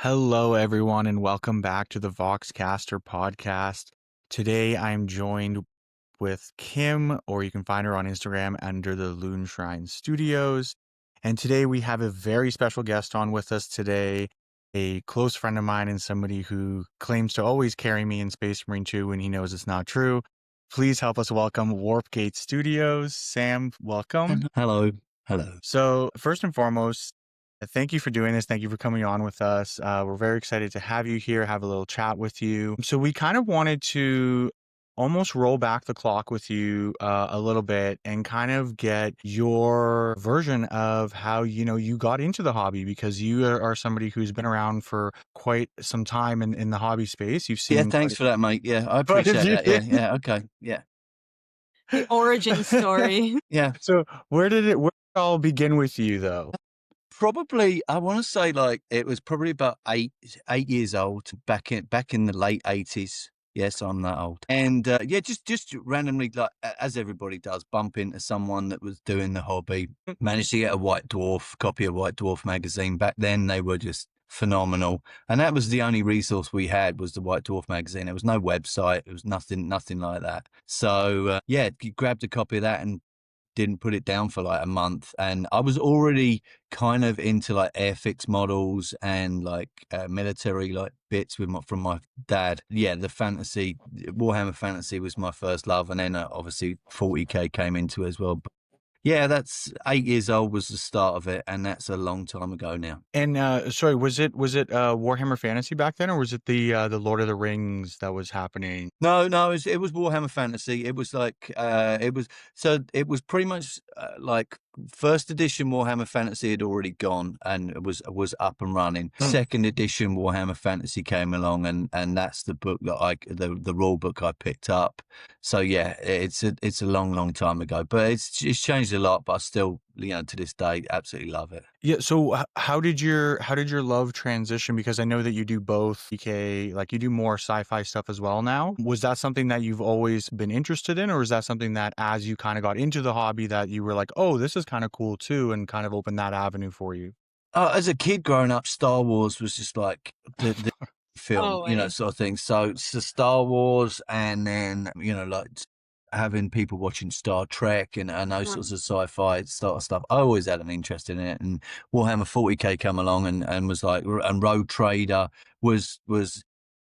Hello, everyone, and welcome back to the Voxcaster podcast. Today, I'm joined with Kim, or you can find her on Instagram under the Loon Shrine Studios. And today, we have a very special guest on with us today, a close friend of mine and somebody who claims to always carry me in Space Marine 2 when he knows it's not true. Please help us welcome Warpgate Studios. Sam, welcome. Hello. Hello. So, first and foremost, thank you for doing this. Thank you for coming on with us. We're very excited to have you here, have a little chat with you. So, we kind of wanted to almost roll back the clock with you a little bit and kind of get your version of how, you got into the hobby, because you are somebody who's been around for quite some time in the hobby space. You've seen. Yeah, thanks for that, mate. Yeah, I appreciate that. Yeah, okay. Yeah. The origin story. Yeah. So, where did it all begin with you, though? Probably, I want to say it was probably about eight years old back in the late 80s. Yes, I'm that old. And just randomly, as everybody does, bump into someone that was doing the hobby. Managed to get a copy of White Dwarf magazine. Back then, they were just phenomenal, and that was the only resource we had, was the White Dwarf magazine. There was no website. It was nothing like that. So grabbed a copy of that and didn't put it down for a month. And I was already kind of into airfix models and military bits from my dad. Yeah, the fantasy, Warhammer fantasy was my first love, and then obviously 40k came into it as well. But yeah, that's 8 years old was the start of it, and that's a long time ago now. And sorry, was it Warhammer Fantasy back then, or was it the Lord of the Rings that was happening? No, it was Warhammer Fantasy. It was it was pretty much first edition Warhammer Fantasy had already gone and it was up and running. Second edition Warhammer Fantasy came along, and that's the book that the rule book I picked up. So yeah, it's a long time ago, but it's changed a lot, but I still, to this day, absolutely love it. Yeah. So how did your love transition? Because I know that you do both PK, you do more sci-fi stuff as well now. Was that something that you've always been interested in, or is that something that as you kind of got into the hobby that you were like, oh, this is kind of cool too, and kind of opened that avenue for you? As a kid growing up, Star Wars was just the film, sort of thing. So Star Wars, and then, having people watching Star Trek and those sorts of sci-fi sort of stuff. I always had an interest in it. And Warhammer 40k come along and was and Road Trader was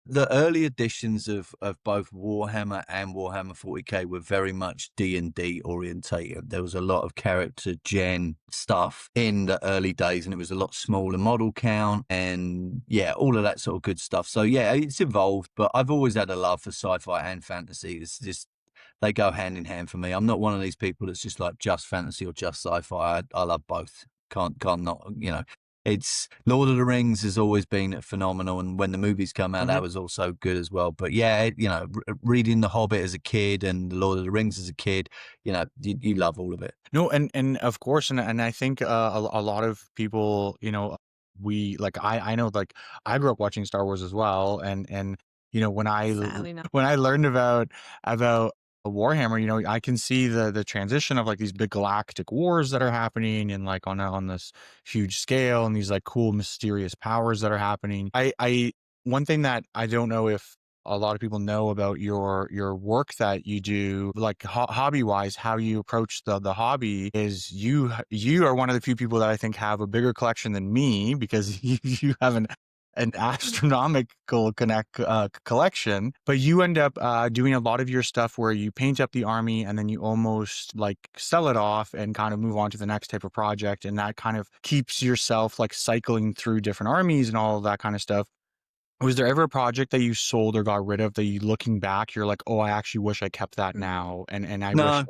the early editions of both Warhammer and Warhammer 40k were very much D&D orientated. There was a lot of character gen stuff in the early days, and it was a lot smaller model count and all of that sort of good stuff. So yeah, it's evolved, but I've always had a love for sci-fi and fantasy. It's just, they go hand in hand for me. I'm not one of these people that's just fantasy or just sci-fi. I love both. Can't not, It's Lord of the Rings has always been phenomenal, and when the movies come out, that was also good as well. But yeah, reading The Hobbit as a kid and The Lord of the Rings as a kid, you love all of it. No, and of course, and I think a lot of people, we I know I grew up watching Star Wars as well, and when I learned about Warhammer, I can see the transition of these big galactic wars that are happening, and on this huge scale, and these cool mysterious powers that are happening. I one thing that I don't know if a lot of people know about your work that you do, hobby wise, how you approach the hobby is you are one of the few people that I think have a bigger collection than me, because you have an astronomical collection, but you end up doing a lot of your stuff where you paint up the army and then you almost sell it off and kind of move on to the next type of project, and that kind of keeps yourself cycling through different armies and all of that kind of stuff. Was there ever a project that you sold or got rid of that, you looking back, you're like, oh, I actually wish I kept that now, and I wish.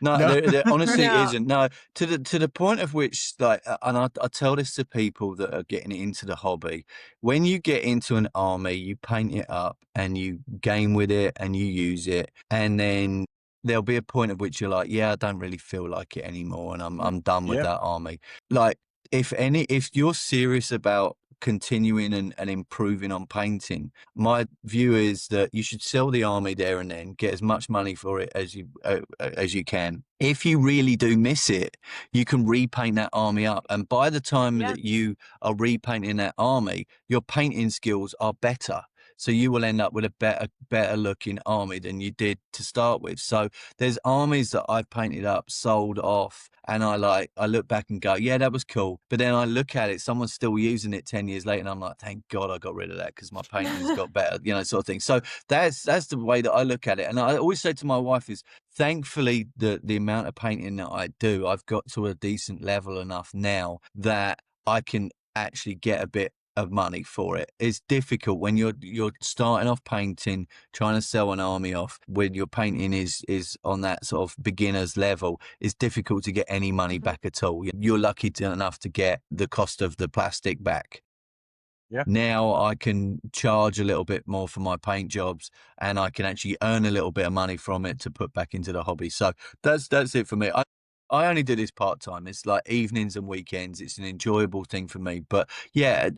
No, there honestly isn't. No, to the point of which, and I tell this to people that are getting into the hobby. When you get into an army, you paint it up and you game with it and you use it, and then there'll be a point at which you're like, yeah, I don't really feel like it anymore, and I'm done with that army. If you're serious about continuing and improving on painting, my view is that you should sell the army there and then, get as much money for it as you can. If you really do miss it, you can repaint that army up, and by the time that you are repainting that army, your painting skills are better. So you will end up with a better looking army than you did to start with. So there's armies that I've painted up, sold off, and I look back and go, yeah, that was cool. But then I look at it, someone's still using it 10 years later, and I'm like, thank God I got rid of that because my painting's got better, sort of thing. So that's the way that I look at it. And I always say to my wife is, thankfully, the amount of painting that I do, I've got to a decent level enough now that I can actually get a bit of money for it. It's difficult when you're starting off painting, trying to sell an army off when your painting is on that sort of beginner's level. It's difficult to get any money back at all. You're lucky enough to get the cost of the plastic back. Yeah. Now I can charge a little bit more for my paint jobs, and I can actually earn a little bit of money from it to put back into the hobby. So that's it for me. I only do this part-time. It's like evenings and weekends. It's an enjoyable thing for me. But yeah,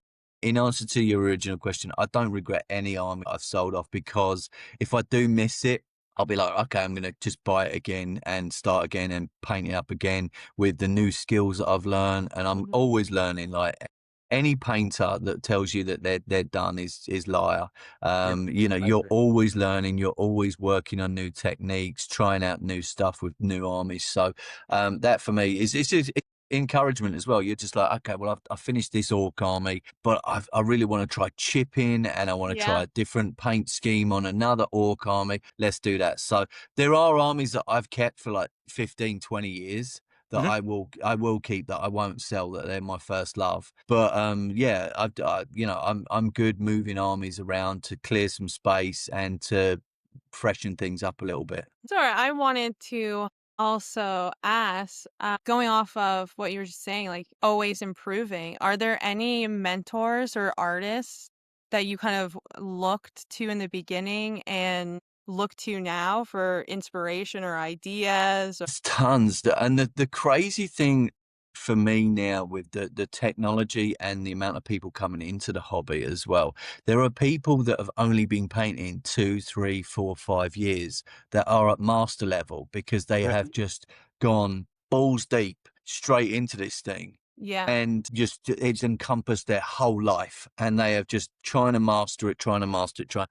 in answer to your original question, I don't regret any army I've sold off, because if I do miss it, I'll be like, okay, I'm going to just buy it again and start again and paint it up again with the new skills that I've learned. And I'm always learning. Like, any painter that tells you that they're done is liar. You're always learning, you're always working on new techniques, trying out new stuff with new armies. So that for me is encouragement as well. You're just like, okay, well, I've finished this orc army, but I really want to try chipping, and I want to try a different paint scheme on another orc army. Let's do that. So there are armies that I've kept for like 15, 20 years that I will keep, that I won't sell, that they're my first love. But I'm good moving armies around to clear some space and to freshen things up a little bit. Sorry, I wanted to also ask, going off of what you were just saying, like always improving, are there any mentors or artists that you kind of looked to in the beginning and look to now for inspiration or ideas? There's tons. And the crazy thing for me now with the technology and the amount of people coming into the hobby as well, there are people that have only been painting 2, 3, 4, 5 years that are at master level because they have just gone balls deep straight into this thing. Yeah. And just it's encompassed their whole life, and they have just trying to master it.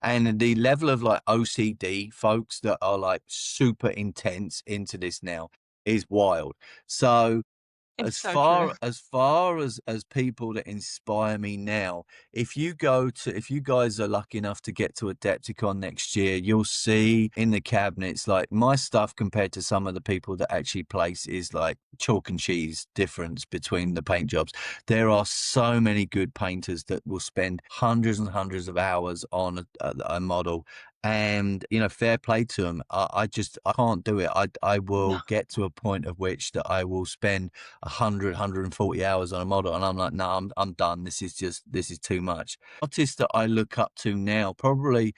And the level of like OCD folks that are like super intense into this now is wild. So as far as people that inspire me now, if you guys are lucky enough to get to Adepticon next year, you'll see in the cabinets, like, my stuff compared to some of the people that actually place is like chalk and cheese difference between the paint jobs. There are so many good painters that will spend hundreds and hundreds of hours on a model. And fair play to them. I can't do it. I will get to a point of which that I will spend 140 hours on a model, and I'm like, no, I'm done. This is too much. Artists that I look up to now, probably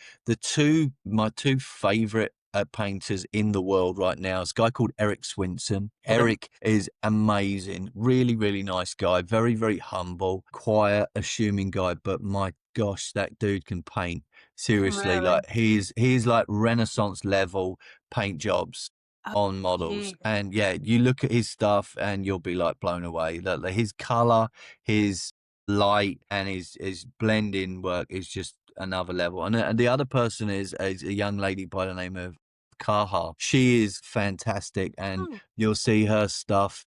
my two favorite painters in the world right now is a guy called Eric Swinson. Eric is amazing, really, really nice guy, very, very humble, quiet, assuming guy, but my gosh, that dude can paint. Seriously, like he's like Renaissance level paint jobs on models. And yeah, you look at his stuff and you'll be like blown away. Like his color, his light, and his blending work is just another level. And the other person is a young lady by the name of Kaha. She is fantastic, and you'll see her stuff.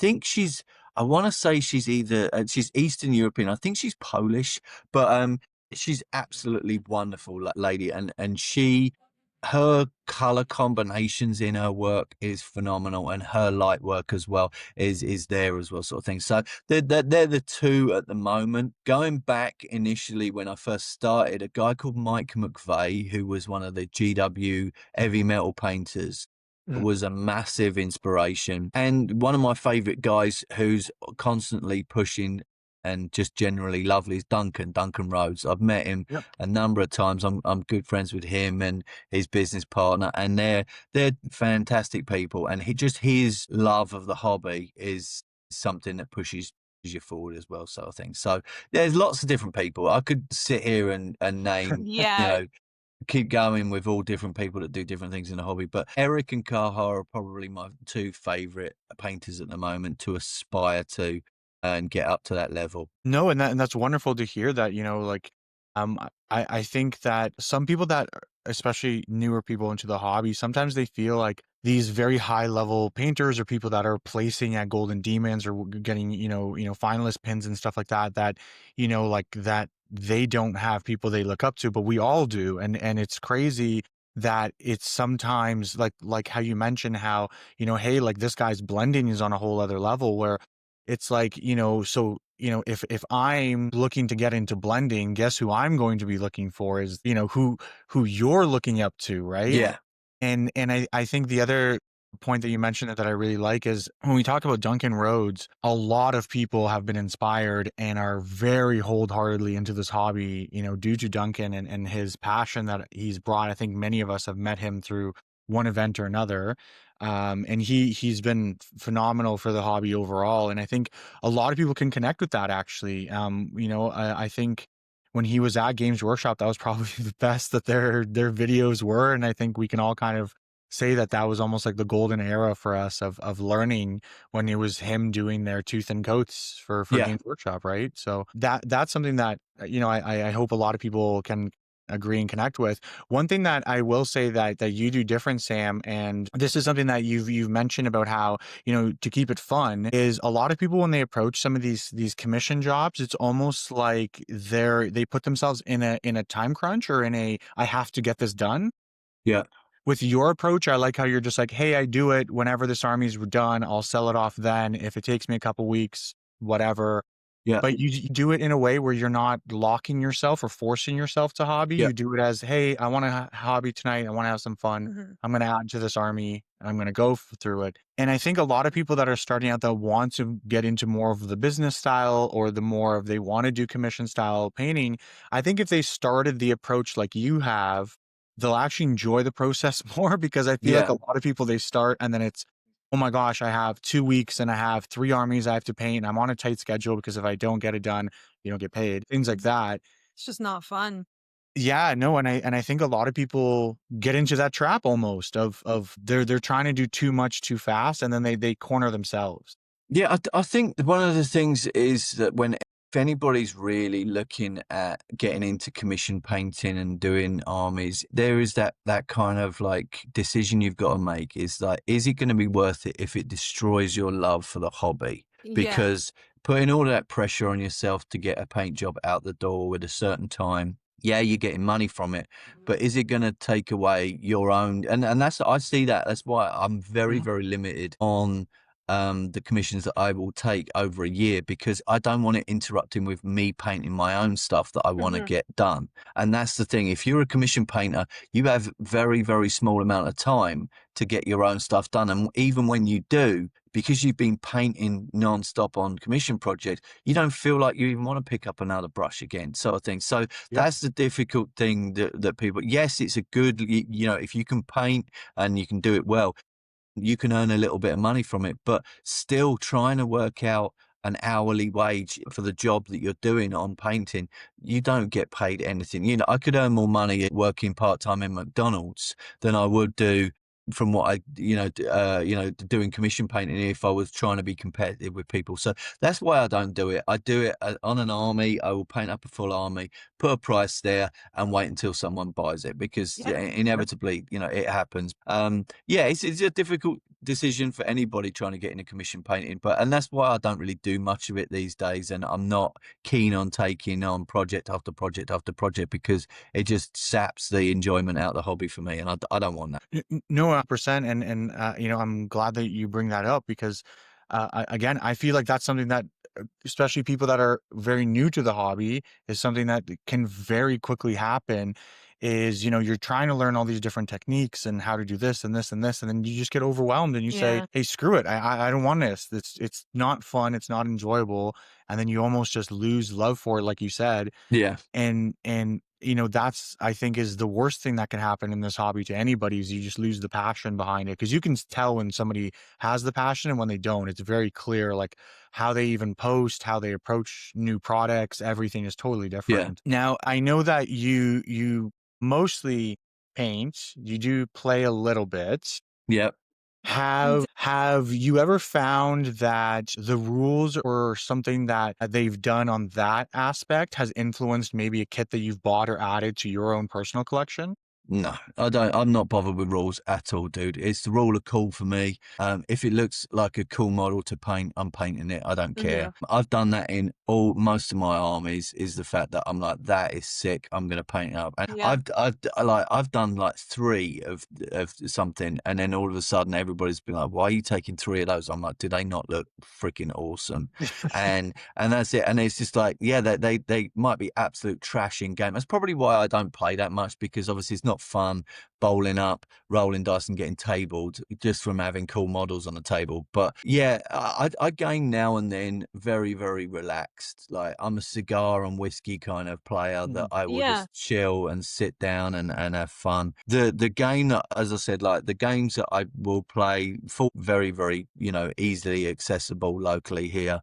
I want to say she's either she's Eastern European. I think she's Polish, but she's absolutely wonderful lady, and her color combinations in her work is phenomenal, and her light work as well is there as well, sort of thing. So they're the two at the moment. Going back initially when I first started, a guy called Mike McVeigh, who was one of the GW heavy metal painters, was a massive inspiration, and one of my favorite guys who's constantly pushing and just generally lovely is Duncan Rhodes. I've met him a number of times. I'm good friends with him and his business partner, and they're fantastic people. And his love of the hobby is something that pushes you forward as well, sort of thing. So there's lots of different people. I could sit here and name, Yeah. keep going with all different people that do different things in the hobby. But Eric and Kaha are probably my two favorite painters at the moment to aspire to and get up to that level. No, and that's wonderful to hear that, like, I think that some people that especially newer people into the hobby, sometimes they feel like these very high level painters or people that are placing at Golden Demons or getting, finalist pins and stuff like that, like that they don't have people they look up to, but we all do. And it's crazy that it's sometimes like how you mentioned how, hey, like this guy's blending is on a whole other level where it's like, so, if I'm looking to get into blending, guess who I'm going to be looking for is, who you're looking up to, right? Yeah. And I think the other point that you mentioned that I really like is when we talk about Duncan Rhodes, a lot of people have been inspired and are very wholeheartedly into this hobby, due to Duncan and his passion that he's brought. I think many of us have met him through one event or another. And he's been phenomenal for the hobby overall. And I think a lot of people can connect with that actually. I think when he was at Games Workshop, that was probably the best that their videos were. And I think we can all kind of say that that was almost like the golden era for us of learning when it was him doing their tooth and coats for Games Workshop, right? So that's something that, I hope a lot of people can agree and connect with. One thing that I will say that you do different, Sam, and this is something that you've mentioned about how, to keep it fun, is a lot of people when they approach some of these commission jobs, it's almost like they put themselves in a time crunch or in a I have to get this done. Yeah. With your approach, I like how you're just like, hey, I do it whenever this army's done, I'll sell it off then. If it takes me a couple weeks, whatever. Yeah. But you do it in a way where you're not locking yourself or forcing yourself to hobby. Yeah. You do it as, hey, I want to hobby tonight. I want to have some fun. Mm-hmm. I'm going to add to this army. I'm going to go through it. And I think a lot of people that are starting out that want to get into more of the business style or the more of they want to do commission style painting, I think if they started the approach like you have, they'll actually enjoy the process more because I feel like a lot of people, they start and then it's, oh my gosh, I have 2 weeks and I have 3 armies I have to paint. I'm on a tight schedule because if I don't get it done, you don't get paid. Things like that. It's just not fun. Yeah, no, and I think a lot of people get into that trap almost of they're trying to do too much too fast and then they corner themselves. Yeah, I think one of the things is that if anybody's really looking at getting into commission painting and doing armies, there is that kind of like decision you've got to make is like, is it going to be worth it if it destroys your love for the hobby? Because putting all that pressure on yourself to get a paint job out the door with a certain time, yeah, you're getting money from it, but is it going to take away your own? And that's, I see that. That's why I'm very, very limited on the commissions that I will take over a year, because I don't want it interrupting with me painting my own stuff that I want to get done. And that's the thing. If you're a commission painter, you have very, very small amount of time to get your own stuff done. And even when you do, because you've been painting non-stop on commission projects, you don't feel like you even want to pick up another brush again, sort of thing. So that's the difficult thing that people, yes, it's a good, if you can paint and you can do it well, you can earn a little bit of money from it, but still trying to work out an hourly wage for the job that you're doing on painting, you don't get paid anything. I could earn more money working part-time in McDonald's than I would do from what I, doing commission painting if I was trying to be competitive with people. So that's why I don't do it. I do it on an army. I will paint up a full army, put a price there and wait until someone buys it, because inevitably, it happens. It's a difficult decision for anybody trying to get into commission painting, and that's why I don't really do much of it these days. And I'm not keen on taking on project after project after project, because it just saps the enjoyment out of the hobby for me. And I don't want that. No, 100%. And I'm glad that you bring that up because, again, I feel like that's something that, especially people that are very new to the hobby, is something that can very quickly happen. Is, you're trying to learn all these different techniques and how to do this and this and this, and then you just get overwhelmed and you say, hey, screw it. I don't want this. It's not fun. It's not enjoyable. And then you almost just lose love for it, like you said. Yeah. And that's, I think, is the worst thing that can happen in this hobby to anybody, is you just lose the passion behind it, because you can tell when somebody has the passion and when they don't. It's very clear, like how they even post, how they approach new products, everything is totally Yeah. different. Now, I know that you mostly paint, you do play a little bit. Yep. Have you ever found that the rules or something that they've done on that aspect has influenced maybe a kit that you've bought or added to your own personal collection? No, I don't. I'm not bothered with rules at all, dude. It's the rule of cool for me. If it looks like a cool model to paint, I'm painting it. I don't care. I've done that in most of my armies. Is the fact that I'm like, that is sick. I'm gonna paint it up. And Yeah. I've done like 3 of something, and then all of a sudden everybody's been like, why are you taking 3 of those? I'm like, do they not look freaking awesome? And that's it. And it's just like, yeah, they might be absolute trash in game. That's probably why I don't play that much, because obviously it's not fun bowling up, rolling dice and getting tabled just from having cool models on the table. But yeah, I game now and then very, very relaxed. Like, I'm a cigar and whiskey kind of player that I will Yeah. just chill and sit down and have fun. The game that, as I said, like the games that I will play for very, very, easily accessible locally here.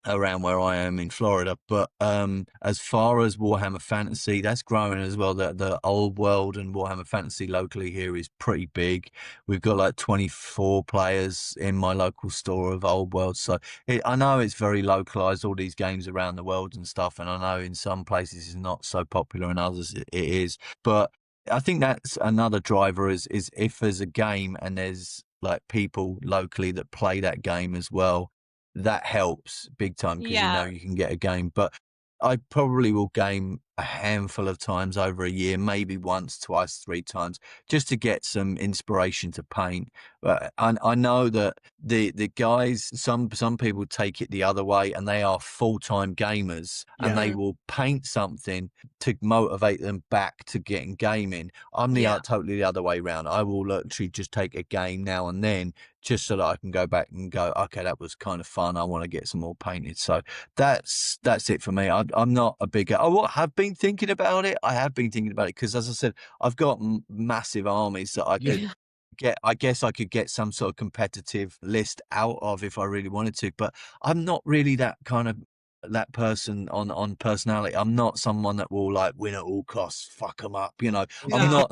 Around where I am in Florida. But as far as Warhammer Fantasy, that's growing as well. The old world and Warhammer Fantasy locally here is pretty big. We've got like 24 players in my local store of old world. So I know it's very localized, all these games around the world and stuff. And I know in some places it's not so popular, in others it is. But I think that's another driver, is if there's a game and there's like people locally that play that game as well, that helps big time, because Yeah. you can get a game. But I probably will game a handful of times over a year, maybe once, twice, 3 times, just to get some inspiration to paint. But I know that the guys, some people take it the other way, and they are full-time gamers, and they will paint something to motivate them back to getting gaming. I'm totally the other way around. I will literally just take a game now and then, just so that I can go back and go, okay, that was kind of fun. I want to get some more painted. So that's it for me. I'm not a big. I have been thinking about it. I have been thinking about it because, as I said, I've got massive armies that I could get. I guess I could get some sort of competitive list out of if I really wanted to. But I'm not really that person on personality. I'm not someone that will like win at all costs, fuck them up. I'm No. not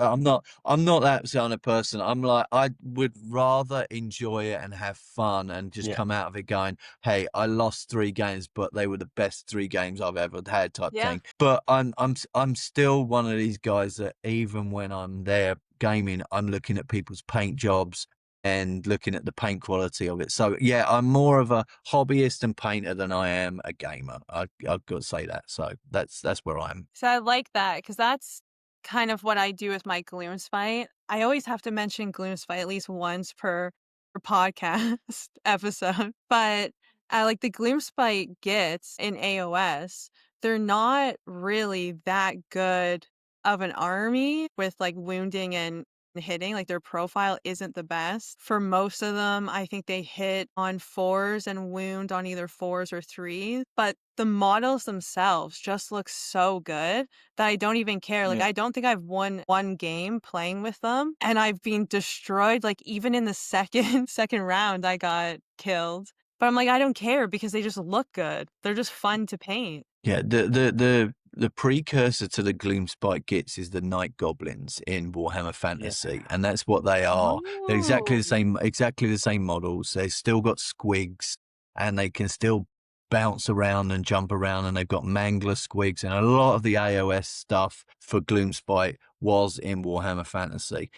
that kind of person. I'm like, I would rather enjoy it and have fun and just come out of it going, hey, I lost 3 games, but they were the best 3 games I've ever had, type thing. But I'm still one of these guys that even when I'm there gaming, I'm looking at people's paint jobs and looking at the paint quality of it. So yeah, I'm more of a hobbyist and painter than I am a gamer. I've got to say that. So that's where I am. So I like that, because that's kind of what I do with my Gloomspite. I always have to mention Gloomspite at least once per podcast episode. But like the Gloomspite gets in AOS, they're not really that good of an army with like wounding and hitting. Like their profile isn't the best. For most of them, I think they hit on 4s and wound on either 4s or 3s. But the models themselves just look so good that I don't even care. Like, I don't think I've won one game playing with them, and I've been destroyed. Like, even in the second round, I got killed. But I'm like, I don't care because they just look good. They're just fun to paint. Yeah, the precursor to the Gloomspite Gits is the Night Goblins in Warhammer Fantasy, and that's what they are. They're exactly the same models. They've still got squigs, and they can still bounce around and jump around, and they've got mangler squigs, and a lot of the AOS stuff for Gloomspite was in Warhammer Fantasy.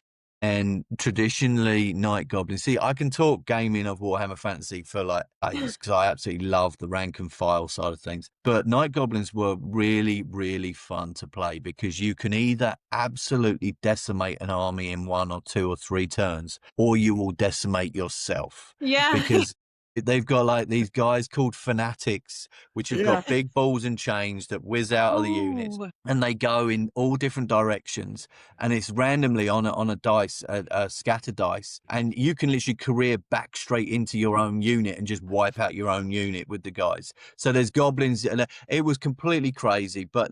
And traditionally, Night Goblins. See, I can talk gaming of Warhammer Fantasy for like ages because I absolutely love the rank and file side of things. But Night Goblins were really, really fun to play because you can either absolutely decimate an army in 1 or 2 or 3 turns, or you will decimate yourself. Yeah. Because they've got like these guys called fanatics, which have got big balls and chains that whiz out of the units, and they go in all different directions, and it's randomly on a dice, a scatter dice, and you can literally career back straight into your own unit and just wipe out your own unit with the guys. So there's goblins, and it was completely crazy. But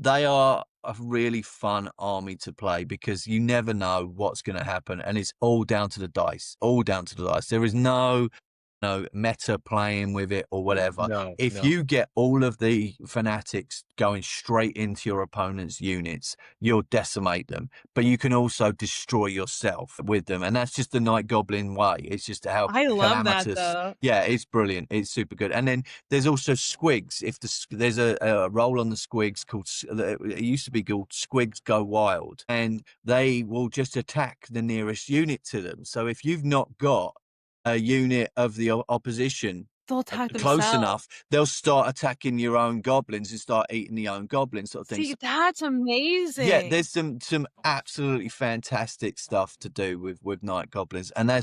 They are a really fun army to play because you never know what's going to happen, and it's all down to the dice. All down to the dice. There is no meta playing with it or whatever. No, If no. you get all of the fanatics going straight into your opponent's units, you'll decimate them, but you can also destroy yourself with them. And that's just the Night Goblin way. It's just how I love that calamitous. though. Yeah, it's brilliant. It's super good. And then there's also squigs. If there's a roll on the squigs called, it used to be called Squigs Go Wild, and they will just attack the nearest unit to them. So if you've not got a unit of the opposition They'll attack close themselves. enough, they'll start attacking your own goblins and start eating the own goblins, sort of thing. See, that's amazing. Yeah, there's some absolutely fantastic stuff to do with Night Goblins, and they're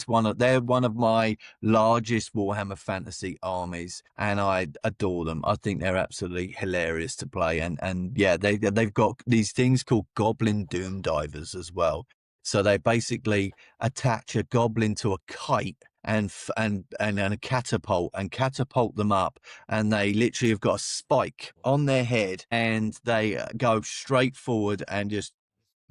one of my largest Warhammer Fantasy armies, and I adore them. I think they're absolutely hilarious to play, and yeah, they've got these things called Goblin Doom Divers as well. So they basically attach a goblin to a kite and a catapult and catapult them up, and they literally have got a spike on their head, and they go straight forward and just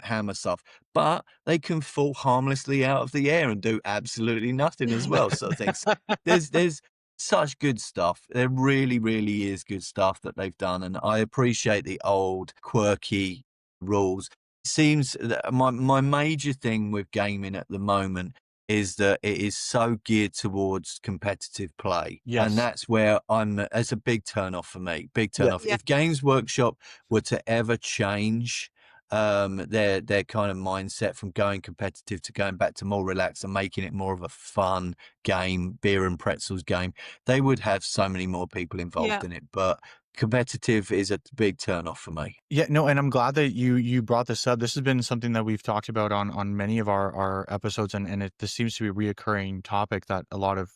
hammer stuff, but they can fall harmlessly out of the air and do absolutely nothing as well. So things there's such good stuff. There really, really is good stuff that they've done, and I appreciate the old quirky rules. It seems that my major thing with gaming at the moment is that it is so geared towards competitive play. Yes. And that's where it's a big turn off for me. Big turn off. Yeah. If Games Workshop were to ever change their kind of mindset from going competitive to going back to more relaxed and making it more of a fun game, beer and pretzels game, they would have so many more people involved in it. But competitive is a big turn off for me. Yeah, no, and I'm glad that you brought this up. This has been something that we've talked about on many of our episodes, and this seems to be a reoccurring topic that a lot of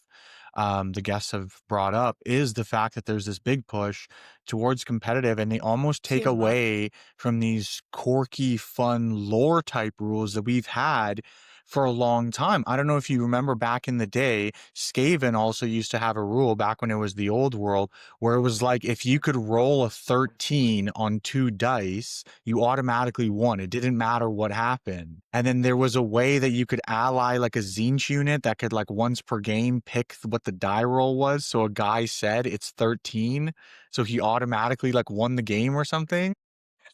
the guests have brought up, is the fact that there's this big push towards competitive, and they almost take away from these quirky, fun lore type rules that we've had for a long time. I don't know if you remember back in the day, Skaven also used to have a rule back when it was the old world, where it was like if you could roll a 13 on 2 dice, you automatically won. It didn't matter what happened. And then there was a way that you could ally like a Tzeentch unit that could like once per game pick what the die roll was. So a guy said it's 13, so he automatically like won the game or something.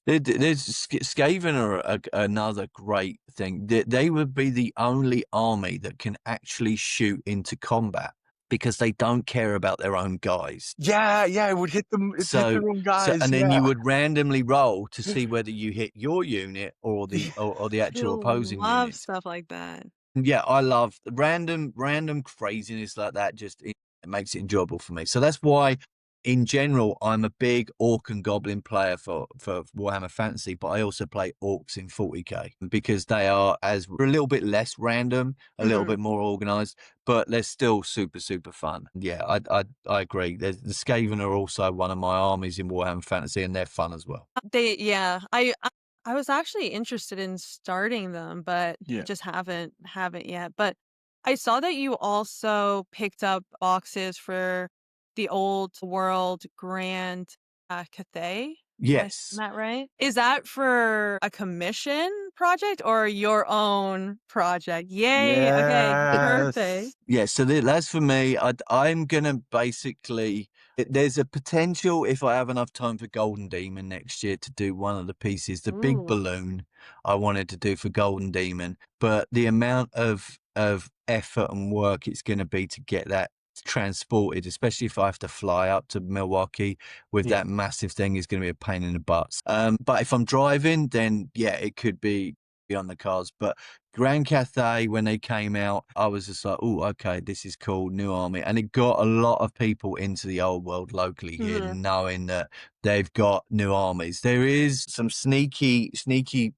There's Skaven are another great thing. They would be the only army that can actually shoot into combat because they don't care about their own guys. Yeah, it would hit them. Hit their own guys. And then you would randomly roll to see whether you hit your unit or the actual opposing unit. I love stuff like that. Yeah, I love random craziness like that. Just it makes it enjoyable for me. So that's why, in general, I'm a big orc and goblin player for Warhammer Fantasy, but I also play orcs in 40k because they are a little bit less random, a little bit more organized, but they're still super, super fun. Yeah, I agree. The Skaven are also one of my armies in Warhammer Fantasy, and they're fun as well. I was actually interested in starting them, but just haven't yet. But I saw that you also picked up boxes for the old world Grand Cathay. Yes. Isn't that right? Is that for a commission project or your own project? Yay. Okay. Perfect. Yeah. So that's for me. I'm going to basically, there's a potential if I have enough time for Golden Demon next year to do one of the pieces, the big balloon I wanted to do for Golden Demon, but the amount of effort and work it's going to be to get that transported, especially if I have to fly up to Milwaukee with that massive thing, is going to be a pain in the butt. But if I'm driving, then yeah, it could be on the cards. But Grand Cathay, when they came out, I was just like, oh, okay, this is cool, new army. And it got a lot of people into the old world locally here, knowing that they've got new armies. There is some sneaky,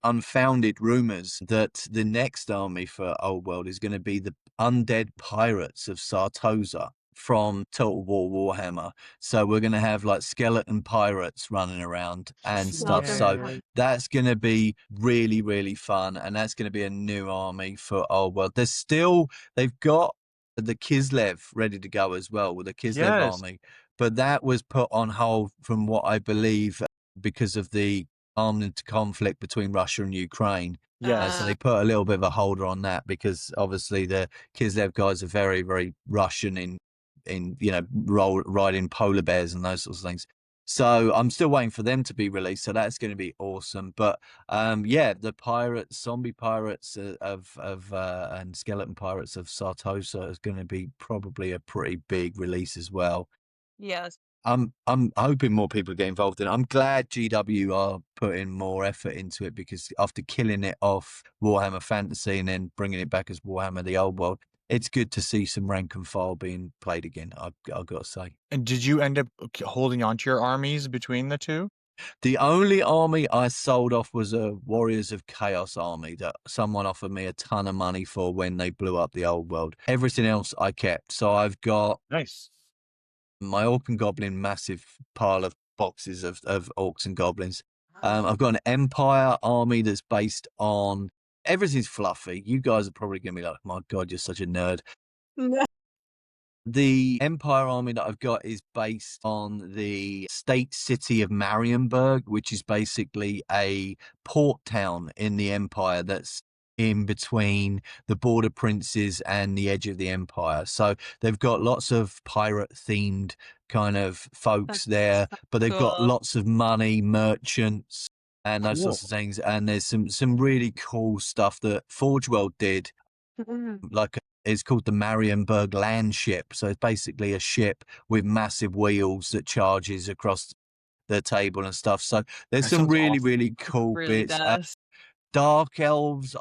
unfounded rumors that the next army for old world is going to be the undead pirates of Sartosa from Total War Warhammer. So we're going to have like skeleton pirates running around and stuff. So that's going to be really, really fun. And that's going to be a new army for old world. They've got the Kislev ready to go as well with the Kislev army. But that was put on hold from what I believe because of the armed conflict between Russia and Ukraine. So Yes. they put a little bit of a holder on that because obviously the Kislev guys are very, very Russian in riding polar bears and those sorts of things. So I'm still waiting for them to be released. So that's going to be awesome. But the pirates, zombie pirates and skeleton pirates of Sartosa is going to be probably a pretty big release as well. Yes. I'm hoping more people get involved in it. I'm glad GW are putting more effort into it because after killing it off Warhammer Fantasy and then bringing it back as Warhammer the Old World, it's good to see some rank and file being played again. I've got to say. And did you end up holding on to your armies between the two? The only army I sold off was a Warriors of Chaos army that someone offered me a ton of money for when they blew up the Old World. Everything else I kept. So I've got Nice. my Orc and Goblin massive pile of boxes of Orcs and Goblins. I've got an Empire army that's based on everything's fluffy. You guys are probably going to be like, my God, you're such a nerd. The Empire army that I've got is based on the state city of Marienburg, which is basically a port town in the Empire that's in between the border princes and the edge of the Empire. So they've got lots of pirate themed kind of folks there, but they've got cool. lots of money, merchants, and those Cool. sorts of things. And there's some really cool stuff that Forge World did. Like it's called the Marienburg land ship. So it's basically a ship with massive wheels that charges across the table and stuff. So there's That some sounds really, awesome. really cool Really bits. does. Dark Elves,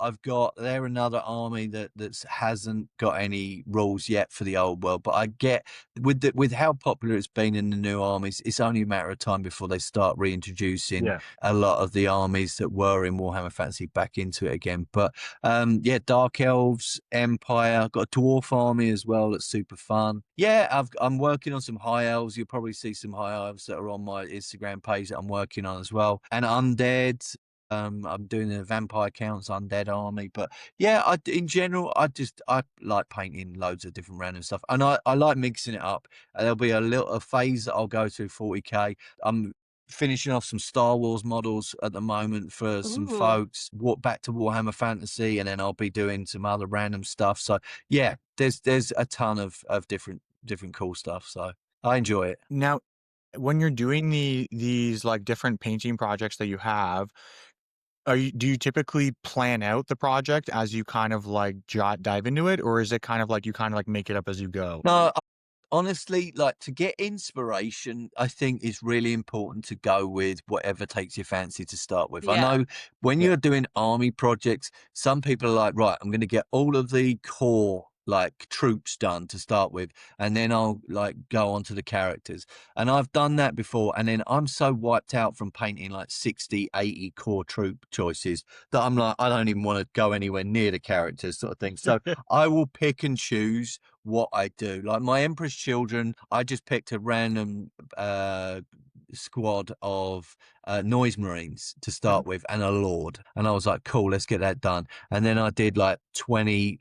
they're another army that hasn't got any rules yet for the Old World. But I get with how popular it's been in the new armies, it's only a matter of time before they start reintroducing a lot of the armies that were in Warhammer Fantasy back into it again. But Dark Elves, Empire, got a Dwarf army as well that's super fun. Yeah, I'm working on some High Elves. You'll probably see some High Elves that are on my Instagram page that I'm working on as well. And Undead. I'm doing the vampire counts, undead army, but yeah, in general, I like painting loads of different random stuff, and I like mixing it up. There'll be a phase that I'll go through 40k. I'm finishing off some Star Wars models at the moment for some folks. Walk back to Warhammer Fantasy, and then I'll be doing some other random stuff. So yeah, there's a ton of different cool stuff. So I enjoy it. Now, when you're doing these like different painting projects that you have, do you typically plan out the project as you kind of like dive into it, or is it kind of like you kind of like make it up as you go? No, honestly, like to get inspiration, I think is really important to go with whatever takes your fancy to start with. I Yeah. know when Yeah. you're doing army projects, some people are like, right, I'm going to get all of the core like troops done to start with, and then I'll like go on to the characters. And I've done that before, and then I'm so wiped out from painting like 60, 80 core troop choices that I'm like, I don't even want to go anywhere near the characters sort of thing. So I will pick and choose what I do. Like my Emperor's Children, I just picked a random squad of noise marines to start with and a lord, and I was like, cool, let's get that done. And then I did like 20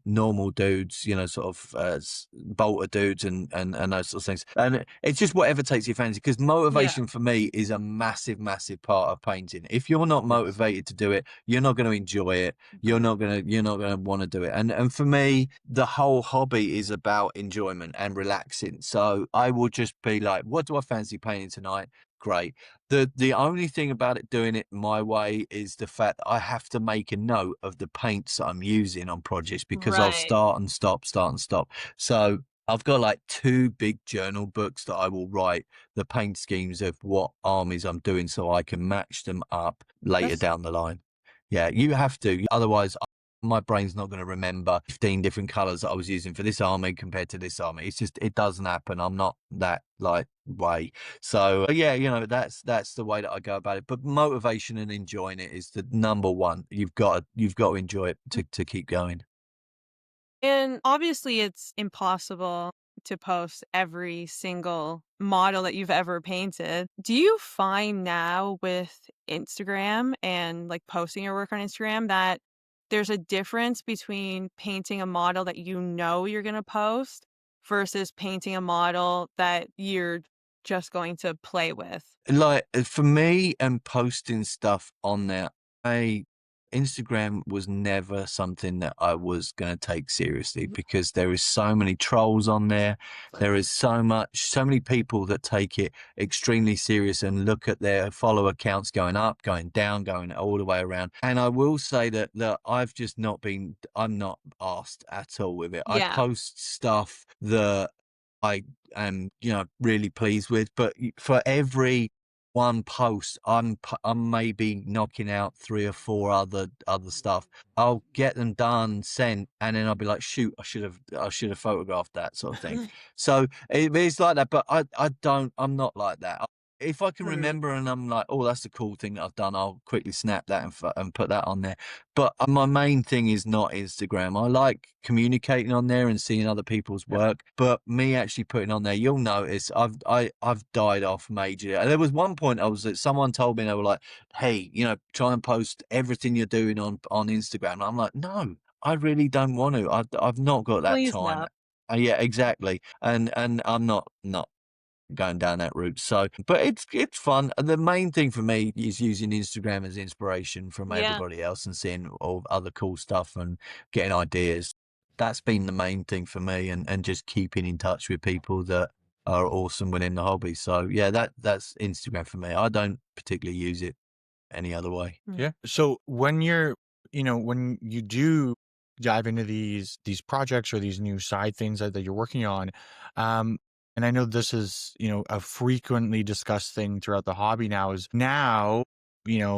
normal dudes, you know, sort of bolter dudes and those sorts of things. And it's just whatever takes your fancy, because motivation for me is a massive part of painting. If you're not motivated to do it, you're not going to enjoy it. You're not going to want to do it. And for me, the whole hobby is about enjoyment and relaxing. So I will just be like, what do I fancy painting tonight? Great. The only thing about it doing it my way is the fact that I have to make a note of the paints that I'm using on projects, because I'll start and stop. So I've got like 2 big journal books that I will write the paint schemes of what armies I'm doing so I can match them up later down the line. Yeah, you have to. Otherwise, my brain's not going to remember 15 different colors that I was using for this army compared to this army. It's just, it doesn't happen. I'm not that like way. So yeah, you know, that's the way that I go about it. But motivation and enjoying it is the number one. You've got to enjoy it to keep going. And obviously, it's impossible to post every single model that you've ever painted. Do you find now with Instagram and like posting your work on Instagram that there's a difference between painting a model that you know you're going to post versus painting a model that you're just going to play with? Like, for me and posting stuff on there, Instagram was never something that I was going to take seriously, because there is so many trolls on there. There is so many people that take it extremely serious and look at their follower counts going up, going down, going all the way around. And I will say that I'm not asked at all with it. I Yeah. post stuff that I am, really pleased with, but for every one post, I'm maybe knocking out 3 or 4 other stuff. I'll get them done, sent, and then I'll be like, shoot, I should have photographed that, sort of thing. So it's like that, but I'm not like that. If I can remember and I'm like, oh, that's a cool thing that I've done, I'll quickly snap that and put that on there. But my main thing is not Instagram. I like communicating on there and seeing other people's work, but me actually putting on there, you'll notice I've died off majorly. And there was one point someone told me, they were like, hey, try and post everything you're doing on Instagram. And I'm like, no, I really don't want to. I've not got that Please time. not. Yeah, exactly. And I'm not going down that route. So, but it's fun. The main thing for me is using Instagram as inspiration from everybody else and seeing all other cool stuff and getting ideas. That's been the main thing for me, and just keeping in touch with people that are awesome within the hobby. So yeah, that's Instagram for me. I don't particularly use it any other way. Yeah. So when when you do dive into these projects or these new side things that you're working on, and I know this is, a frequently discussed thing throughout the hobby now,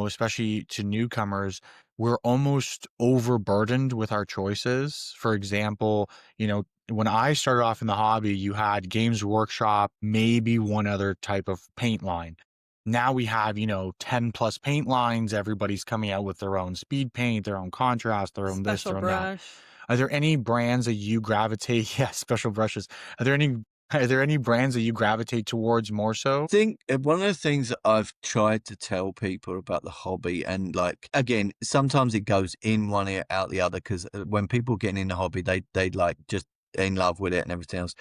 especially to newcomers, we're almost overburdened with our choices. For example, when I started off in the hobby, you had Games Workshop, maybe one other type of paint line. Now we have, 10 plus paint lines. Everybody's coming out with their own speed paint, their own contrast, their own this, Special their own that. brush. Are there any brands that you gravitate? Yeah, special brushes. Are there any brands that you gravitate towards more so? I think one of the things that I've tried to tell people about the hobby, and like, again, sometimes it goes in one ear out the other, because when people get in the hobby, they like just in love with it and everything else.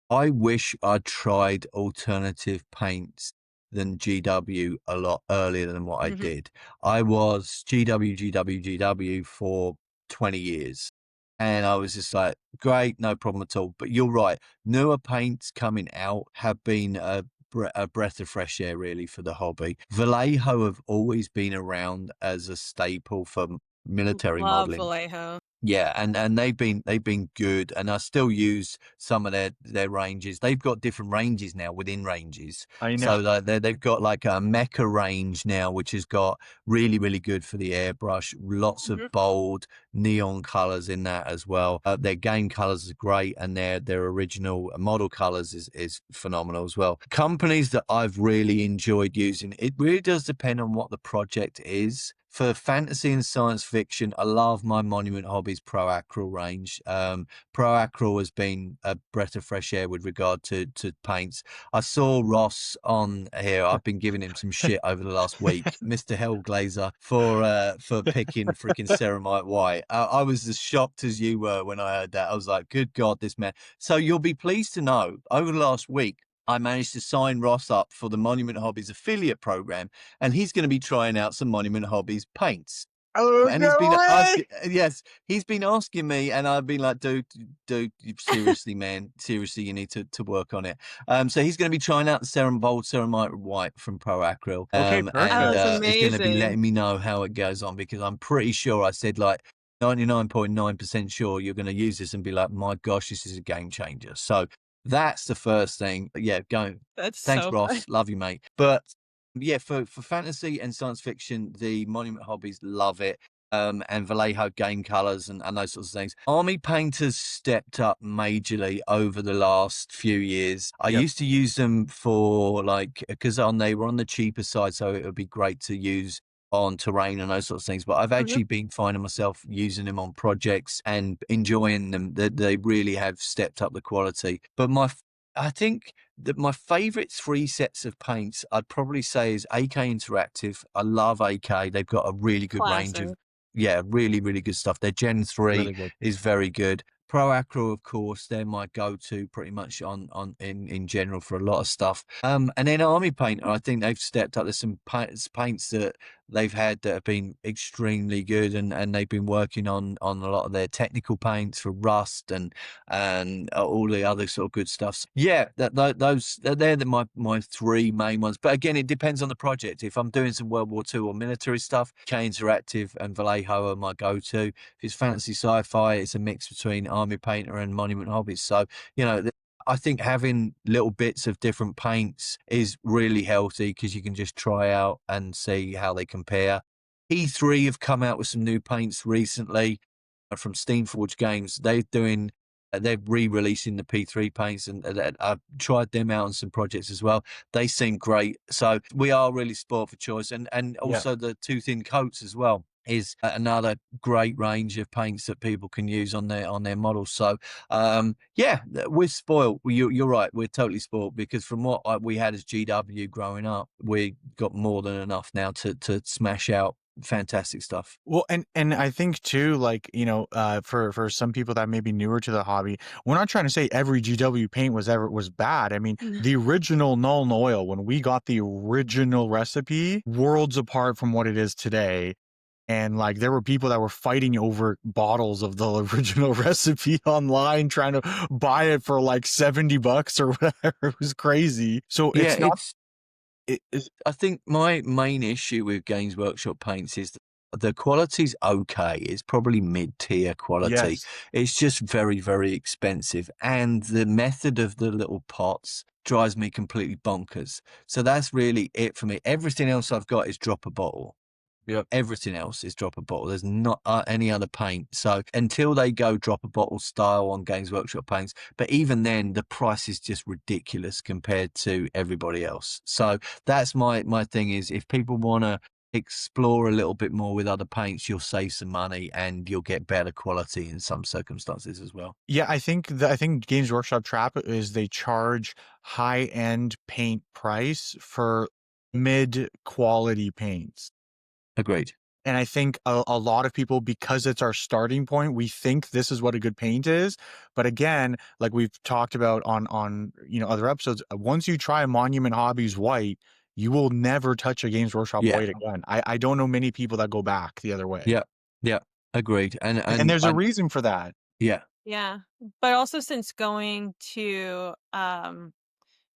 I wish I'd tried alternative paints than GW a lot earlier than what I did. I was GW for 20 years. And I was just like, great, no problem at all. But you're right. Newer paints coming out have been a breath of fresh air, really, for the hobby. Vallejo have always been around as a staple for military Love modeling. Vallejo. Yeah, and they've been good, and I still use some of their ranges. They've got different ranges now within ranges. I know. So they've got like a mecha range now, which has got really, really good for the airbrush. Lots of bold neon colors in that as well. Their game colors are great, and their original model colors is phenomenal as well. Companies that I've really enjoyed using, it really does depend on what the project is. For fantasy and science fiction, I love my Monument Hobbies Pro Acryl range. Pro Acryl has been a breath of fresh air with regard to paints. I saw Ross on here. I've been giving him some shit over the last week, Mr. Hellglazer, for picking freaking Ceramite White. I was as shocked as you were when I heard that. I was like, good God, this man. So you'll be pleased to know, over the last week, I managed to sign Ross up for the Monument Hobbies affiliate program, and he's going to be trying out some Monument Hobbies paints. Oh, and he's been asking me, and I've been like, dude, seriously, man, seriously, you need to work on it. So he's going to be trying out the Ceramite White from Pro Acryl. Okay, perfect. That's he's going to be amazing. letting me know how it goes on, because I'm pretty sure I said like 99.9% sure you're going to use this and be like, my gosh, this is a game changer. So that's the first thing. Yeah, go. That's Thanks, so Ross. fun. Love you, mate. But yeah, for fantasy and science fiction, the Monument Hobbies love it. And Vallejo game colors and those sorts of things. Army painters stepped up majorly over the last few years. I used to use them for because they were on the cheaper side, so it would be great to use on terrain and those sorts of things. But I've actually been finding myself using them on projects and enjoying them. They really have stepped up the quality. But I think that my favorite 3 sets of paints I'd probably say is AK Interactive. I love AK. They've got a really good range of really, really good stuff. Their Gen 3 is very good. Pro Acro, of course, they're my go-to pretty much in general for a lot of stuff. And then Army Painter, I think they've stepped up. There's some paints that they've had that have been extremely good, and they've been working on a lot of their technical paints for Rust and all the other sort of good stuff. So, yeah, they're my three main ones. But again, it depends on the project. If I'm doing some World War II or military stuff, K Interactive and Vallejo are my go-to. If it's fantasy sci-fi, it's a mix between Army Painter and Monument Hobbies. So, I think having little bits of different paints is really healthy because you can just try out and see how they compare. E3 have come out with some new paints recently from Steamforge Games. They're re-releasing the P3 paints, and I've tried them out on some projects as well. They seem great. So we are really spoiled for choice. And also the Too Thin Coats as well is another great range of paints that people can use on their models. So we're spoiled. You're right, we're totally spoiled, because from what we had as GW growing up, we got more than enough now to smash out fantastic stuff. Well, and I think too, like, for some people that may be newer to the hobby, we're not trying to say every GW paint was bad. I mean, the original Null Oil, when we got the original recipe, worlds apart from what it is today. And like, there were people that were fighting over bottles of the original recipe online, trying to buy it for like $70 or whatever. It was crazy. So it's not. I think my main issue with Games Workshop paints is the quality's okay. It's probably mid-tier quality. Yes. It's just very, very expensive. And the method of the little pots drives me completely bonkers. So that's really it for me. Everything else I've got is drop a bottle. Yep. Everything else is drop a bottle. There's not any other paint. So until they go drop a bottle style on Games Workshop paints, but even then the price is just ridiculous compared to everybody else. So that's my thing is, if people want to explore a little bit more with other paints, you'll save some money and you'll get better quality in some circumstances as well. Yeah, I think Games Workshop trap is they charge high-end paint price for mid-quality paints. Agreed. And I think a lot of people, because it's our starting point, we think this is what a good paint is. But again, like we've talked about on other episodes, once you try Monument Hobbies white, you will never touch a Games Workshop white again. I don't know many people that go back the other way. Yeah, agreed. And there's a reason for that. Yeah. Yeah. But also, since going to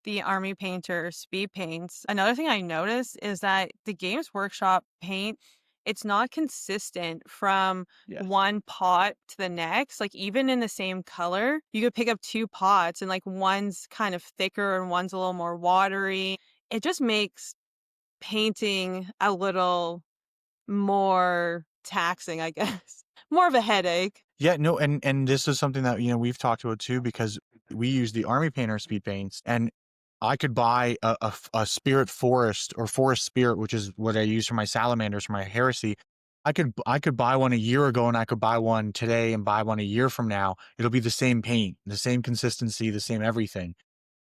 the Army Painter speed paints, another thing I noticed is that the Games Workshop paint, it's not consistent from one pot to the next. Like, even in the same color, you could pick up two pots and like one's kind of thicker and one's a little more watery. It just makes painting a little more taxing, I guess. More of a headache. Yeah, no, and this is something that we've talked about too, because we use the Army Painter speed paints, and I could buy a Spirit Forest or Forest Spirit, which is what I use for my salamanders, for my heresy. I could buy one a year ago, and I could buy one today and buy one a year from now. It'll be the same paint, the same consistency, the same everything.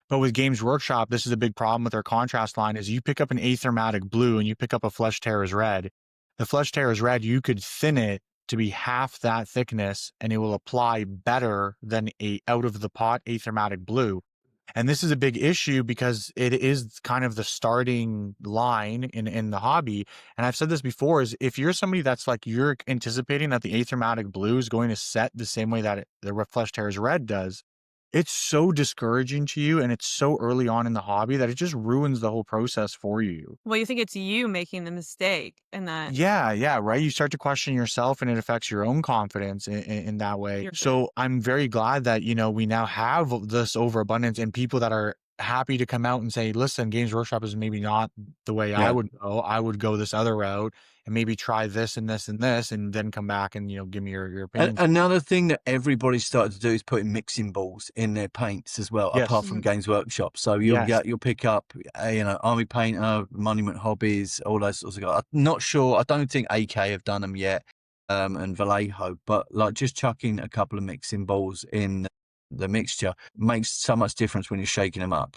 But with Games Workshop, this is a big problem with their contrast line, is you pick up an Aethermatic blue and you pick up a Flesh Tearers red. The Flesh Tearers red, you could thin it to be half that thickness, and it will apply better than a out of the pot Aethermatic blue. And this is a big issue because it is kind of the starting line in the hobby. And I've said this before, is if you're somebody that's like, you're anticipating that the Aethermatic blue is going to set the same way that the Flesh Tearers red does, it's so discouraging to you, and it's so early on in the hobby that it just ruins the whole process for you. Well, you think it's you making the mistake in that. Yeah, right? You start to question yourself, and it affects your own confidence in that way. So I'm very glad that, we now have this overabundance, and people that are happy to come out and say, listen, Games Workshop is maybe not the way I would go. I would go this other route and maybe try this and this and this, and then come back and, give me your opinion. Another thing that everybody's started to do is putting mixing balls in their paints as well, apart from Games Workshop. So you'll pick up, Army Painter, Monument Hobbies, all those sorts of guys. I'm not sure. I don't think AK have done them yet, and Vallejo, but like just chucking a couple of mixing balls in the mixture makes so much difference when you're shaking them up.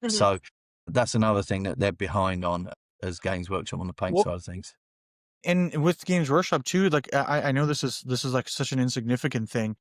So that's another thing that they're behind on as Games Workshop on the paint side of things. And with Games Workshop too, like I know this is like such an insignificant thing,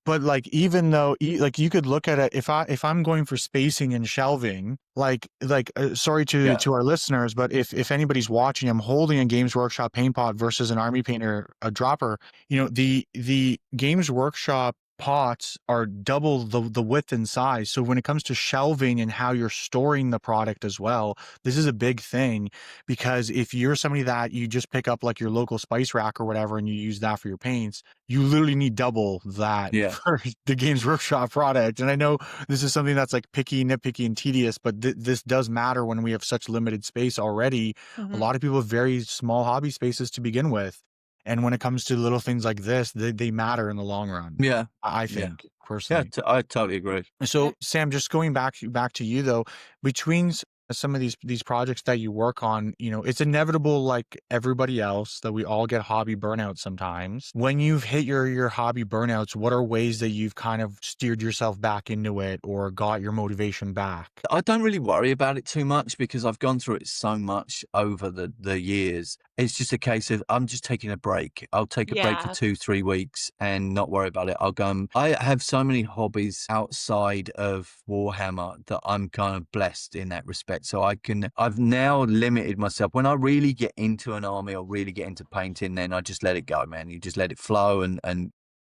But like, even though like you could look at it, if I'm going for spacing and shelving, sorry Yeah. to our listeners, but if anybody's watching, I'm holding a Games Workshop paint pot versus an Army Painter a dropper. You know, the Games Workshop pots are double the width and size. So when it comes to shelving and how you're storing the product as well, this is a big thing, because if you're somebody that you just pick up like your local spice rack or whatever and you use that for your paints, you literally need double that Yeah. for the Games Workshop product. And I know this is something that's like picky, nitpicky, and tedious, but this does matter when we have such limited space already. A lot of people have very small hobby spaces to begin with. And when it comes to little things like this, they matter in the long run. Yeah. I Yeah. think personally. I totally agree. So Sam, just going back to you though, between some of these projects that you work on, you know, it's inevitable, like everybody else, that we all get hobby burnout sometimes. When you've hit your hobby burnouts, what are ways that you've kind of steered yourself back into it or got your motivation back? I don't really worry about it too much because I've gone through it so much over the years. It's just a case of I'm just taking a break. I'll take a break for Yeah. 2-3 weeks and not worry about it. I'll go I have so many hobbies outside of Warhammer that I'm kind of blessed in that respect. So I've now limited myself. When I really get into an army or really get into painting, then I just let it go, man. You just let it flow and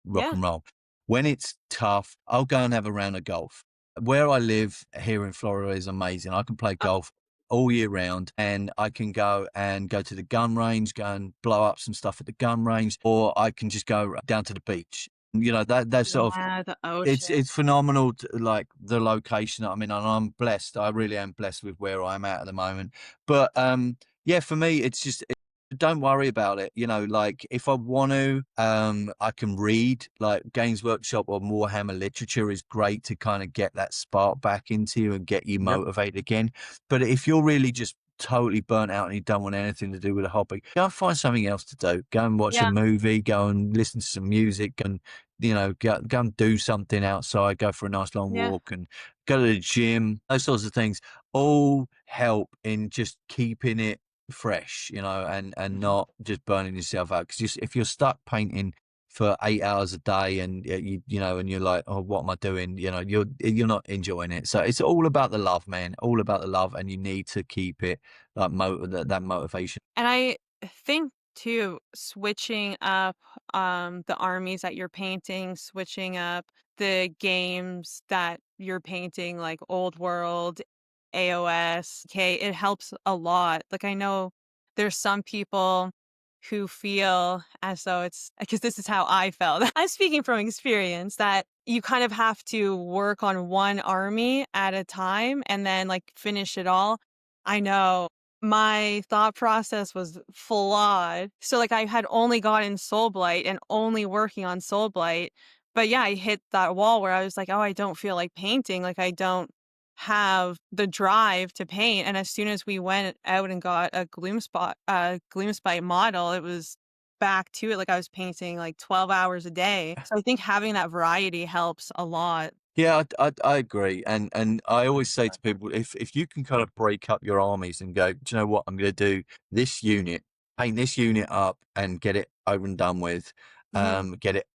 rock Yeah. and roll. When it's tough, I'll go and have a round of golf. Where I live here in Florida is amazing. I can play golf all year round, and I can go to the gun range, go and blow up some stuff at the gun range, or I can just go down to the beach. You know, that's sort of, Yeah, the ocean. it's phenomenal, like the location that I'm in, and I'm blessed. I really am blessed with where I'm at the moment. But yeah, for me, it's just don't worry about it. You know, like if I want to, I can read. Like Games Workshop or Warhammer literature is great to kind of get that spark back into you and get you Yep. motivated again. But if you're really just totally burnt out and you don't want anything to do with a hobby, go and find something else to do. Go and watch a Yeah. movie, go and listen to some music, and you know, go and do something outside, go for a nice long Yeah. walk and go to the gym. Those sorts of things all help in just keeping it fresh, you know, and not just burning yourself out. Because if you're stuck painting for 8 hours a day and you know, and you're like, oh, what am I doing? You know, you're not enjoying it. So it's all about the love, man. All about the love, and you need to keep it like that motivation. And I think too, switching up the armies that you're painting, switching up the games that you're painting, like Old World, AOS, okay, it helps a lot. Like I know there's some people who feel as though it's because this is how I felt. I'm speaking from experience that you kind of have to work on one army at a time and then like finish it all. I know my thought process was flawed. So like I had only gotten Soul Blight and only working on Soul Blight. But yeah, I hit that wall where I was like, oh, I don't feel like painting. Like I don't have the drive to paint. And as soon as we went out and got a Gloomspite model, it was back to it. Like I was painting like 12 hours a day. So I think having that variety helps a lot. Yeah, I agree, and I always say to people, if you can kind of break up your armies and go, do you know what, I'm going to do this unit, paint this unit up, and get it over and done with, Mhm. get it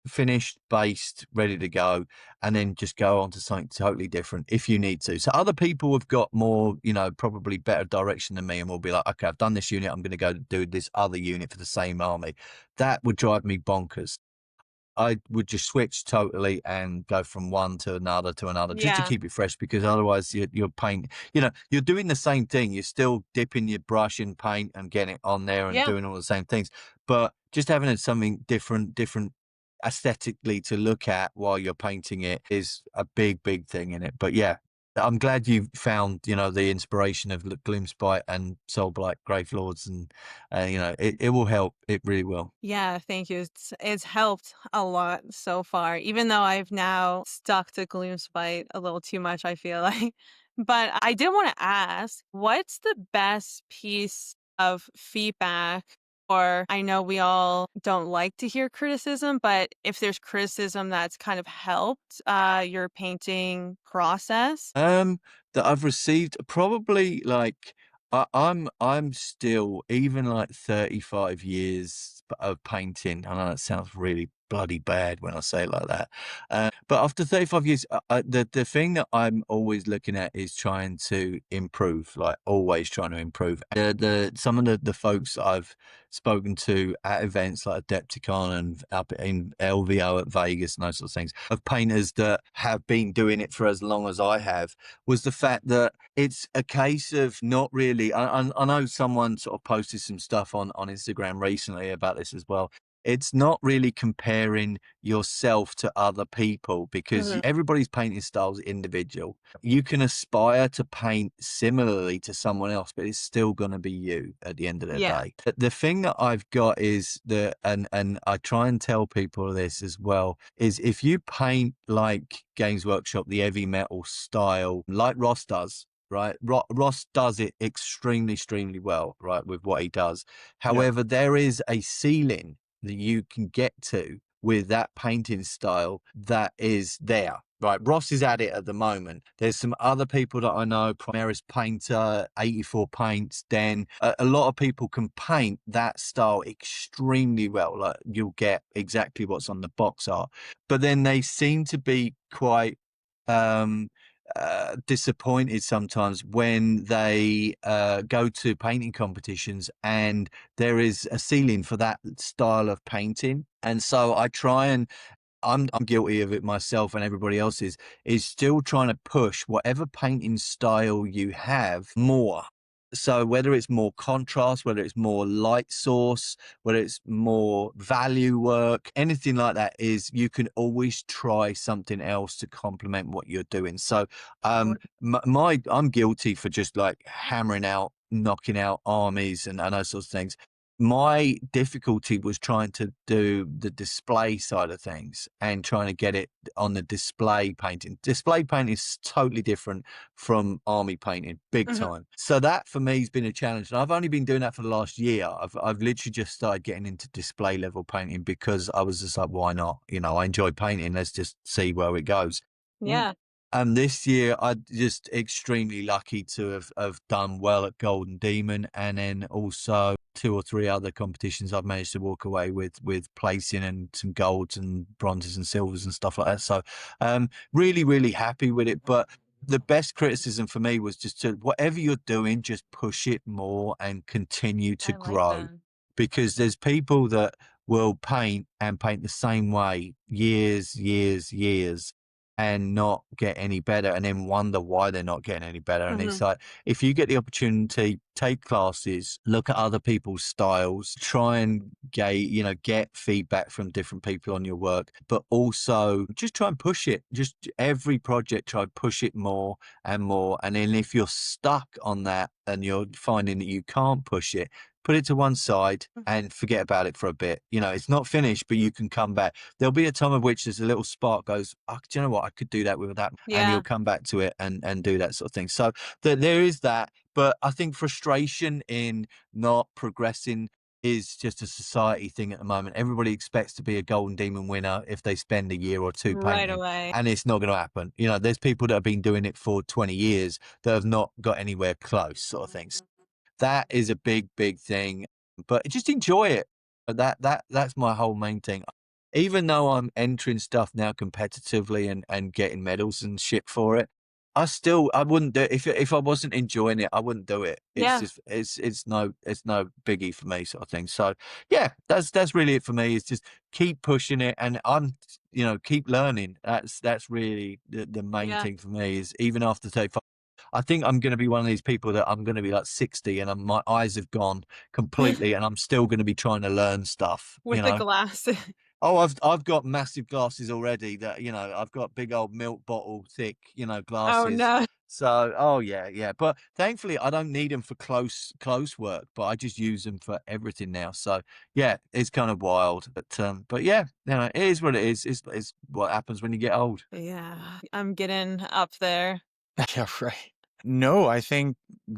finished, based, ready to go, and then just go on to something totally different if you need to. So other people have got more, you know, probably better direction than me, and will be like, okay, I've done this unit, I'm going to go do this other unit for the same army. That would drive me bonkers. I would just switch totally and go from one to another just to Yeah. keep it fresh, because otherwise you're paint, you know, you're doing the same thing. You're still dipping your brush in paint and getting it on there and Yeah. doing all the same things, but just having something different aesthetically to look at while you're painting it is a big thing in it. But yeah, I'm glad you found, you know, the inspiration of Gloomspite and Soul Blight Gravelords, and you know, it will help. It really will. Yeah, thank you. It's helped a lot so far, even though I've now stuck to Gloomspite a little too much, I feel like. But I did want to ask, what's the best piece of feedback? Or I know we all don't like to hear criticism, but if there's criticism that's kind of helped your painting process. That I've received, probably like I'm still, even like 35 years of painting. I know that sounds really bloody bad when I say it like that. But after 35 years, the thing that I'm always looking at is trying to improve, like always trying to improve. Some of the folks I've spoken to at events like Adepticon and up in LVO at Vegas and those sorts of things, of painters that have been doing it for as long as I have, was the fact that it's a case of not really. I know someone sort of posted some stuff on Instagram recently about this as well. It's not really comparing yourself to other people, because everybody's painting style is individual. You can aspire to paint similarly to someone else, but it's still going to be you at the end of the day. The thing that I've got is that, and I try and tell people this as well, is if you paint like Games Workshop, the heavy metal style, like Ross does, right? Ross does it extremely well, right, with what he does. However, there is a ceiling that you can get to with that painting style that is there. Right, Ross is at it at the moment. There's some other people that I know, Primaris Painter, 84 Paints, Den. A lot of people can paint that style extremely well. Like, you'll get exactly what's on the box art. But then they seem to be quite disappointed sometimes when they go to painting competitions and there is a ceiling for that style of painting. And so I try and I'm guilty of it myself, and everybody else is still trying to push whatever painting style you have more. So whether it's more contrast, whether it's more light source, whether it's more value work, anything like that, is you can always try something else to complement what you're doing. So I'm guilty for just like hammering out, knocking out armies and those sorts of things. My difficulty was trying to do the display side of things and trying to get it on the display painting. Display painting is totally different from army painting, big time. So that for me has been a challenge. And I've only been doing that for the last year. I've literally just started getting into display level painting because I was just like, why not? You know, I enjoy painting. Let's just see where it goes. Yeah. And this year, I'm just extremely lucky to have done well at Golden Demon, and then also 2 or 3 other competitions I've managed to walk away with placing and some golds and bronzes and silvers and stuff like that. So really happy with it. But the best criticism for me was just to, whatever you're doing, just push it more and continue to grow. Because there's people that will paint and paint the same way years and not get any better, and then wonder why they're not getting any better. And it's like, if you get the opportunity, take classes, look at other people's styles, try and get feedback from different people on your work, but also just try and push it. Just every project, try and push it more and more. And then if you're stuck on that and you're finding that you can't push it, put it to one side and forget about it for a bit. You know, it's not finished, but you can come back. There'll be a time of which there's a little spark goes, oh, do you know what? I could do that with that. And you'll come back to it and do that sort of thing. So there is that. But I think frustration in not progressing is just a society thing at the moment. Everybody expects to be a Golden Demon winner if they spend a year or two painting. Right away. And it's not going to happen. You know, there's people that have been doing it for 20 years that have not got anywhere close, sort of things. That is a big thing, but just enjoy it. That's my whole main thing. Even though I'm entering stuff now competitively and getting medals and shit for it, I wouldn't do it if I wasn't enjoying it. I wouldn't do it. It's no biggie for me, sort of thing. So yeah, that's really it for me. Is just keep pushing it, and keep learning. That's really the main thing for me. Is even after 35. I think I'm going to be one of these people that I'm going to be like 60 and my eyes have gone completely and I'm still going to be trying to learn stuff. With the glasses. Oh, I've got massive glasses already that, I've got big old milk bottle thick, glasses. Oh, no. So, yeah. But thankfully I don't need them for close work, but I just use them for everything now. So yeah, it's kind of wild, but yeah, it is what it is. It's what happens when you get old. Yeah. I'm getting up there. Yeah, right. No, I think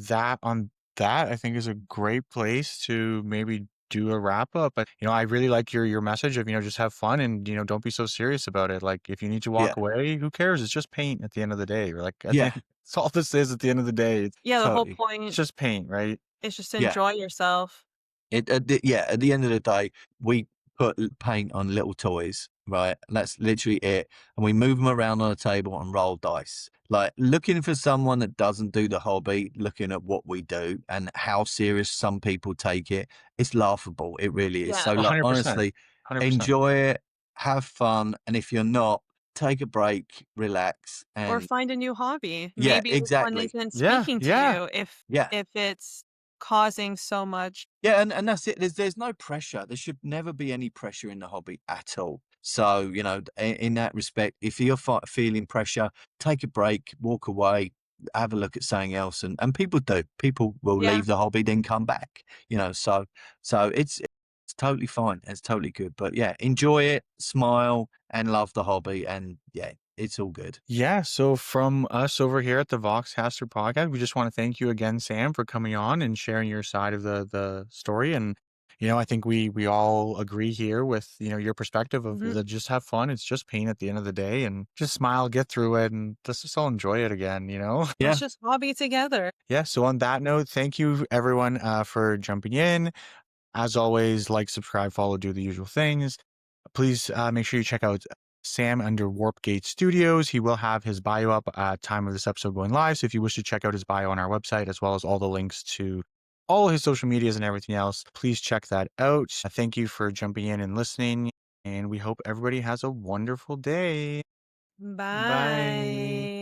I think is a great place to maybe do a wrap up. But I really like your message of just have fun and don't be so serious about it. Like if you need to walk away, who cares? It's just paint at the end of the day. Or that's all this is at the end of the day. The whole point. It's just paint, right? It's just enjoy yourself. At the end of the day, we put paint on little toys, right? That's literally it. And we move them around on a table and roll dice. Like, looking for someone that doesn't do the hobby, looking at what we do and how serious some people take it, it's laughable. It really is. Yeah. So, like, 100%. honestly, 100%. enjoy it, have fun. And if you're not, take a break, relax, Or and find a new hobby. yeah, Maybe this one exactly. isn't Yeah, speaking to yeah. you Yeah. if it's causing so much. Yeah, and that's it. There's no pressure. There should never be any pressure in the hobby at all. So, in that respect, if you're feeling pressure, take a break, walk away, have a look at something else, and people do. People will Yeah. leave the hobby, then come back. So it's totally fine. It's totally good. But yeah, enjoy it, smile, and love the hobby, and yeah, it's all good. Yeah, so from us over here at the Voxcaster podcast, we just want to thank you again, Sam, for coming on and sharing your side of the story. And I think we all agree here with your perspective of Mhm. that. Just have fun. It's just pain at the end of the day, and just smile, get through it, and just all enjoy it again. Let's Yeah. just hobby together. Yeah. So on that note, thank you everyone for jumping in. As always, like, subscribe, follow, do the usual things. Please make sure you check out Sam under Warpgate Studios. He will have his bio up at time of this episode going live. So if you wish to check out his bio on our website, as well as all the links to all his social medias and everything else, please check that out. Thank you for jumping in and listening. And we hope everybody has a wonderful day. Bye. Bye.